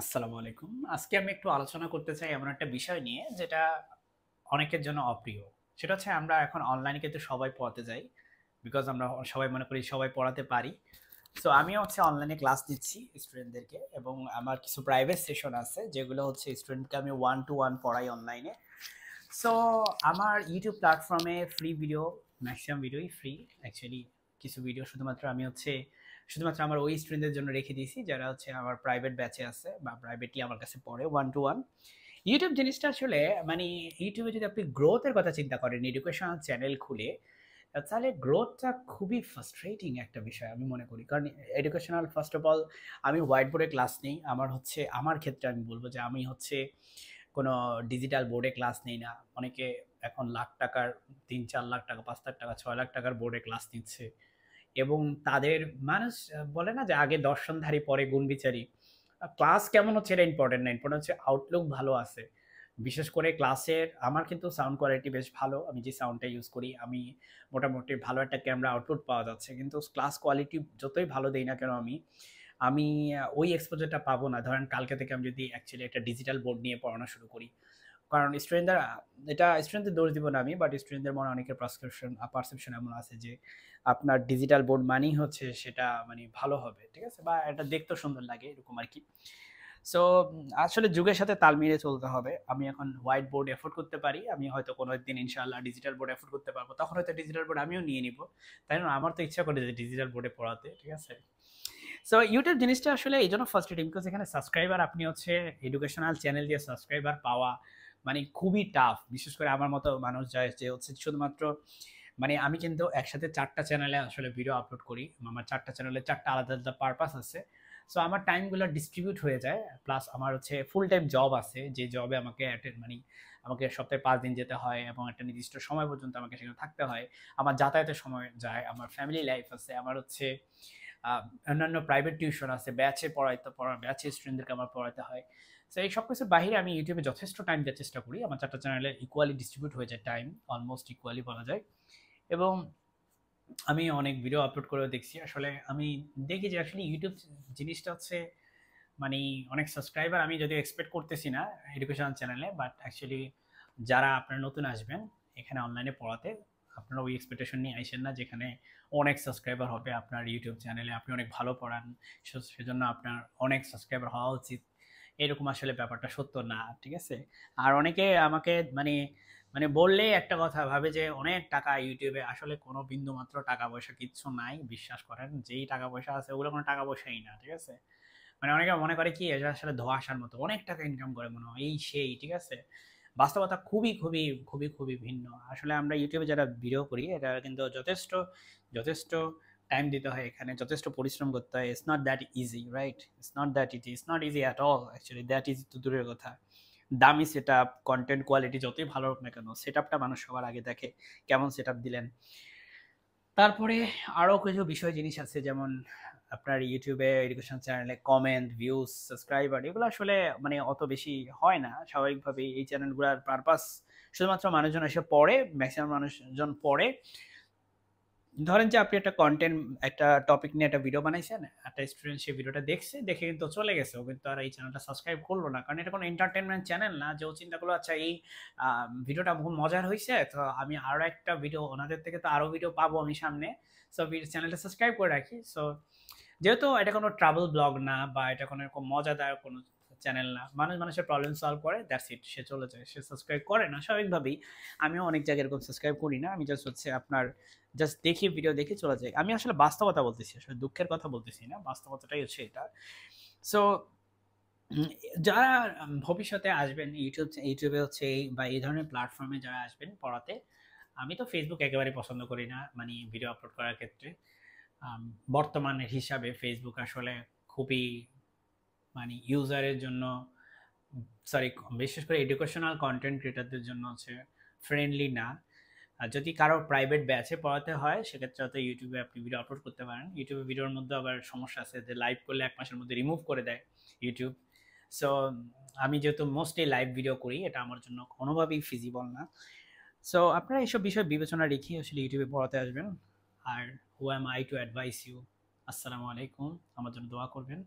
আসসালামু আলাইকুম। আজকে আমি একটু আলোচনা করতে চাই এমন একটা বিষয় নিয়ে যেটা অনেকের জন্য অপ্রিয়। সেটা হচ্ছে আমরা এখন অনলাইনে কিন্তু সবাই পড়াতে যাই। বিকজ আমরা সবাই মনে করি সবাই পড়াতে পারি। সো আমিও হচ্ছে অনলাইনে ক্লাস দিচ্ছি স্টুডেন্টদেরকে এবং আমার কিছু প্রাইভেট সেশন আছে যেগুলো হচ্ছে স্টুডেন্টকে আমি ওয়ান টু ওয়ান পড়াই অনলাইনে। সো আমার ইউটিউব প্ল্যাটফর্মে ফ্রি ভিডিও, ম্যাক্সিমাম ভিডিওই ফ্রি। অ্যাকচুয়ালি কিছু ভিডিও শুধুমাত্র আমি হচ্ছে শুধুমাত্র আমার ওই স্টুডেন্টদের জন্য রেখে দিয়েছি যারা হচ্ছে আমার প্রাইভেট ব্যাচে আছে বা প্রাইভেটলি আমার কাছে পড়ে ওয়ান টু ওয়ান। ইউটিউব জিনিসটা আসলে মানে ইউটিউবে যদি আপনি গ্রোথের কথা চিন্তা করেন এডুকেশনাল চ্যানেল খুলে, তাহলে গ্রোথটা খুবই ফ্রাস্ট্রেটিং একটা বিষয় আমি মনে করি। কারণ এডুকেশনাল ফার্স্ট অফ অল আমি হোয়াইট বোর্ডে ক্লাস নেই। আমার হচ্ছে আমার ক্ষেত্রে আমি বলব যে আমি হচ্ছে কোনো ডিজিটাল বোর্ডে ক্লাস নেই না। অনেকে এখন লাখ টাকার ৩-৪ লাখ টাকা, ৫ লাখ টাকা, ৬ লাখ টাকার বোর্ডে ক্লাস নিচ্ছে। এবং তাদের মানুষ বলে না যে আগে দর্শনধারী পরে গুণবিচারী। ক্লাস কেমন হচ্ছে এটা ইম্পর্টেন্ট না। ইম্পর্টেন্ট হচ্ছে আউটলুক ভালো আছে। বিশেষ করে ক্লাসের আমার কিন্তু সাউন্ড কোয়ালিটি বেশ ভালো। আমি যে সাউন্ডটা ইউজ করি আমি মোটামুটি ভালো একটা ক্যামেরা আউটপুট পাওয়া যাচ্ছে। কিন্তু ক্লাস কোয়ালিটি যতই ভালো দেই না কেন আমি, আমি ওই এক্সপোজারটা পাবো না। ধরেন কালকে থেকে আমি যদি অ্যাকচুয়ালি একটা ডিজিটাল বোর্ড নিয়ে পড়ানো শুরু করি। কারণ স্টুডেন্টরা এটা স্টুডেন্টদের দোষ দিব না আমি, বাট স্টুডেন্টদের মনে অনেকের পারসেপশন এমন আছে যে আপনার ডিজিটাল বোর্ড মানেই হচ্ছে সেটা মানে ভালো হবে, ঠিক আছে? বা এটা দেখতেও সুন্দর লাগে এরকম আরকি। সো আসলে যুগের সাথে তাল মিলিয়ে চলতে হবে। আমি এখন হোয়াইট বোর্ড এফোর্ড করতে পারি। আমি হয়তো কোনো একদিন ইনশাআল্লাহ ডিজিটাল বোর্ড এফোর্ড করতে পারবো। তখন হয়তো ডিজিটাল বোর্ড আমিও নিয়ে নিবো। তাই না? আমার তো ইচ্ছা করে যে ডিজিটাল বোর্ডে পড়াতে, ঠিক আছে? সো ইউটিউব জিনিসটা আসলে এইজন্য ফ্রাস্ট্রেটিং বিকজ এখানে সাবস্ক্রাইবার আপনি হচ্ছে এডুকেশনাল চ্যানেল দিয়ে সাবস্ক্রাইবার পাওয়া মানে খুবই টাফ। বিশেষ করে আমার মতো মানুষ যায় যে হচ্ছে শুধুমাত্র মানে আমি কিন্তু একসাথে ৪ টা চ্যানেলে আসলে ভিডিও আপলোড করি। আমার ৪ টা চ্যানেলে ৪ টা আলাদা, আলাদা পারপাস আছে। সো আমার টাইমগুলো ডিস্ট্রিবিউট হয়ে যায়। প্লাস আমার হচ্ছে ফুল টাইম জব আছে। যে জবে আমাকে মানে আমাকে সপ্তাহে ৫ দিন যেতে হয় এবং একটা নির্দিষ্ট সময় পর্যন্ত আমাকে সেখানে থাকতে হয়। আমার যাতায়াতের সময় যায়, আমার ফ্যামিলি লাইফ আছে, আমার হচ্ছে আ অন্যান্য প্রাইভেট টিউশন আছে, ব্যাচে ব্যাচে স্টুডেন্টদেরকে আমার পড়াতে হয়। সো এই সবকিছুর বাহিরে আমি ইউটিউবে যথেষ্ট টাইম দেওয়ার চেষ্টা করি। আমার ৪ টা চ্যানেলে ইকুয়ালি ডিস্ট্রিবিউট হয়ে যায় টাইম, অলমোস্ট ইকুয়ালি বলা যায়। এবং আমি অনেক ভিডিও আপলোড করেও দেখছি। আসলে আমি দেখি যে আসলে ইউটিউব জিনিসটা হচ্ছে মানি অনেক সাবস্ক্রাইবার আমি যদিও এক্সপেক্ট করতেছি না এডুকেশনাল চ্যানেলে, বাট অ্যাকচুয়ালি যারা আপনারা নতুন আসবেন এখানে অনলাইনে পড়াতে, আপনারা ওই এক্সপেকটেশন নিয়ে আইসেন না যেখানে অনেক সাবস্ক্রাইবার হবে আপনার ইউটিউব চ্যানেলে, আপনি অনেক ভালো পড়ান, সেজন্য আপনার অনেক সাবস্ক্রাইবার হওয়া উচিত। এরকম আসলে ব্যাপারটা সত্য না, ঠিক আছে? আর অনেকে আমাকে মানে মানে বললেই একটা কথা ভাবে যে অনেক টাকা ইউটিউবে, আসলে কোনো বিন্দুমাত্র টাকা পয়সা কিচ্ছু নাই। বিশ্বাস করেন যেই টাকা পয়সা আছে ওগুলো কোনো টাকা পয়সাই না, ঠিক আছে? মানে অনেকে মনে করে কি এটা আসলে ধোঁয়াশার মতো অনেক টাকা ইনকাম করে মনে হয় এই সেই, ঠিক আছে? বাস্তবতা খুবই খুবই খুবই খুবই ভিন্ন। আসলে আমরা ইউটিউবে যারা ভিডিও করি এটা কিন্তু যথেষ্ট যথেষ্ট টাইম দিতে হয়, এখানে যথেষ্ট পরিশ্রম করতে হয়। It's not that easy, right? It's not that easy, it's not easy at all. Actually that easy তো দূরের কথা। দামি সেট আপ, কন্টেন্ট কোয়ালিটি যতই ভালো হোক না কেন, সেট আপটা মানুষ সবার আগে দেখে। কেমন সেট আপ দিলেন। তারপরে আরো কিছু বিষয় জিনিস আছে যেমন আপনার ইউটিউবে এডুকেশন চ্যানেলে কমেন্ট, ভিউজ, সাবস্ক্রাইবার এগুলো আসলে মানে অত বেশি হয় না। স্বাভাবিকভাবেই এই চ্যানেলগুলোর পারপাস শুধুমাত্র মানুষজন এসে পড়ে, ম্যাক্সিমাম মানুষজন পড়ে। ধরেন যে আপনি একটা কনটেন্ট, একটা টপিক নিয়ে একটা ভিডিও বানাইছেন, একটা স্টুডেন্ট সেই ভিডিওটা দেখছে, দেখে কিন্তু চলে গেছে। ও কিন্তু আর এই চ্যানেলটা সাবস্ক্রাইব করলো না। কারণ এটা কোনো এন্টারটেইনমেন্ট চ্যানেল না যে ও চিন্তা করলো আচ্ছা এই ভিডিওটা খুব মজার হইছে। তো আমি আরো একটা ভিডিও ওনাদের থেকে তো আরো ভিডিও পাবো আমি সামনে। সো চ্যানেলটা সাবস্ক্রাইব করে রাখি। সো যেহেতু এটা কোনো ট্রাভেল ব্লগ না বা এটা কোনো এরকম মজাদার কোনো চ্যানেল না, মানুষ মানুষের প্রবলেম সলভ করে, দ্যাটস ইট, সে চলে যায়, সে সাবস্ক্রাইব করে না স্বাভাবিকভাবেই। আমিও অনেক জায়গায় এরকম সাবস্ক্রাইব করি না, আমি জাস্ট হচ্ছে আপনার জাস্ট দেখি, ভিডিও দেখে চলে যাই। আমি আসলে বাস্তবতা বলতেছি, আসলে দুঃখের কথা বলতেছি না, বাস্তবতাটাই হচ্ছে এটা। সো যারা ভবিষ্যতে আসবেন ইউটিউবে হচ্ছে বা এই ধরনের প্ল্যাটফর্মে যারা আসবেন পড়াতে, আমি তো ফেসবুক একেবারেই পছন্দ করি না মানে ভিডিও আপলোড করার ক্ষেত্রে। আম বর্তমানের হিসাবে ফেসবুক আসলে খুবই মানে ইউজারের জন্য সরি, বিশেষ করে এডুকেশনাল কনটেন্ট ক্রিয়েটরদের জন্য হচ্ছে ফ্রেন্ডলি না। আর যদি কারো প্রাইভেট ব্যাচে পড়াতে হয় সেক্ষেত্রে হয়তো ইউটিউবে আপনি ভিডিও আপলোড করতে পারেন। ইউটিউবে ভিডিওর মধ্যে আবার সমস্যা আছে যে লাইভ করলে ১ মাসের মধ্যে রিমুভ করে দেয় ইউটিউব। সো আমি যেহেতু মোস্টলি লাইভ ভিডিও করি এটা আমার জন্য কোনোভাবেই ফিজিবল না। সো আপনারা এইসব বিষয় বিবেচনা রেখেই আসলে ইউটিউবে পড়াতে আসবেন। আর who am I to advise you? আসসালামু আলাইকুম। আমার জন্য দোয়া করবেন।